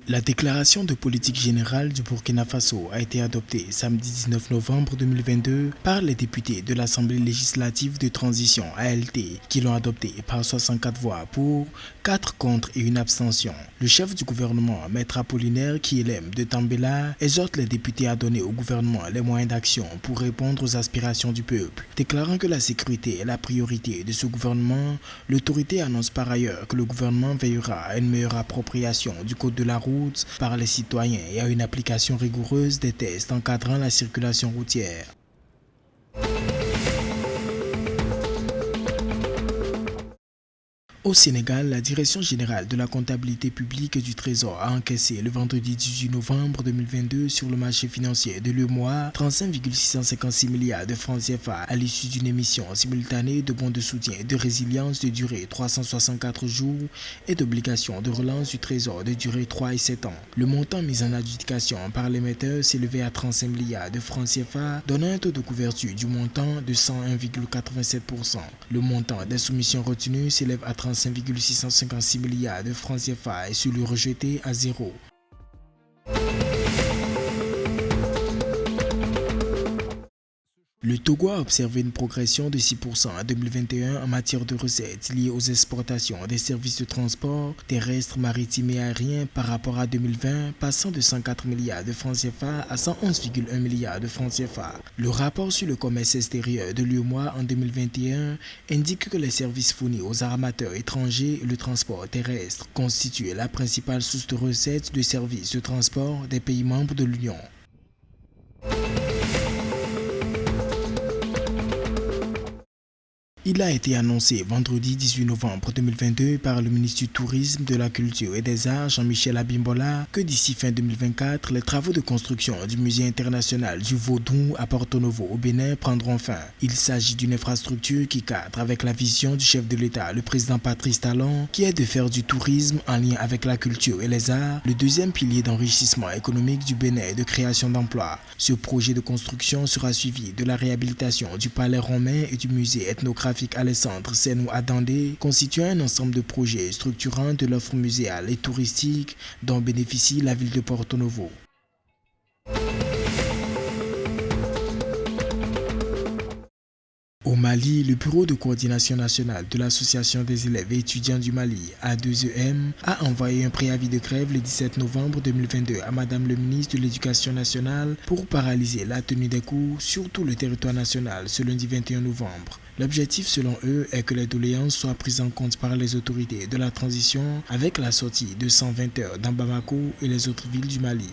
La déclaration de politique générale du Burkina Faso a été adoptée samedi 19 novembre 2022 par les députés de l'Assemblée législative de transition ALT qui l'ont adoptée par 64 voix pour, 4 contre et une abstention. Le chef du gouvernement, Maître Apollinaire Kyelem de Tambela, exhorte les députés à donner au gouvernement les moyens d'action pour répondre aux aspirations du peuple. Déclarant que la sécurité est la priorité de ce gouvernement, l'autorité annonce par ailleurs que le gouvernement veillera à une meilleure appropriation du code de la route par les citoyens et à une application rigoureuse des tests encadrant la circulation routière. Au Sénégal, la Direction générale de la comptabilité publique et du Trésor a encaissé le vendredi 18 novembre 2022 sur le marché financier de l'UEMOA 35,656 milliards de francs CFA à l'issue d'une émission simultanée de bons de soutien et de résilience de durée 364 jours et d'obligations de relance du Trésor de durée 3 et 7 ans. Le montant mis en adjudication par l'émetteur s'élevait à 35 milliards de francs CFA, donnant un taux de couverture du montant de 101,87%. Le montant des soumissions retenues s'élève à 35,656 milliards de francs CFA et celui rejeté à 0. Le Togo a observé une progression de 6% en 2021 en matière de recettes liées aux exportations des services de transport terrestre, maritime et aérien par rapport à 2020, passant de 104 milliards de francs CFA à 111,1 milliards de francs CFA. Le rapport sur le commerce extérieur de l'UEMOA en 2021 indique que les services fournis aux armateurs étrangers et le transport terrestre constituent la principale source de recettes de services de transport des pays membres de l'Union. Il a été annoncé vendredi 18 novembre 2022 par le ministre du Tourisme, de la Culture et des Arts, Jean-Michel Abimbola, que d'ici fin 2024, les travaux de construction du Musée international du Vaudou à Porto Novo au Bénin prendront fin. Il s'agit d'une infrastructure qui cadre avec la vision du chef de l'État, le président Patrice Talon, qui est de faire du tourisme en lien avec la culture et les arts le deuxième pilier d'enrichissement économique du Bénin et de création d'emplois. Ce projet de construction sera suivi de la réhabilitation du palais romain et du musée ethnographique Alessandre Senou Adandé, constituant un ensemble de projets structurants de l'offre muséale et touristique dont bénéficie la ville de Porto Novo. Au Mali, le Bureau de coordination nationale de l'Association des élèves et étudiants du Mali, A2EM, a envoyé un préavis de grève le 17 novembre 2022 à Madame le ministre de l'Éducation nationale pour paralyser la tenue des cours sur tout le territoire national ce lundi 21 novembre. L'objectif selon eux est que les doléances soient prises en compte par les autorités de la transition avec la sortie de 120 heures dans Bamako et les autres villes du Mali.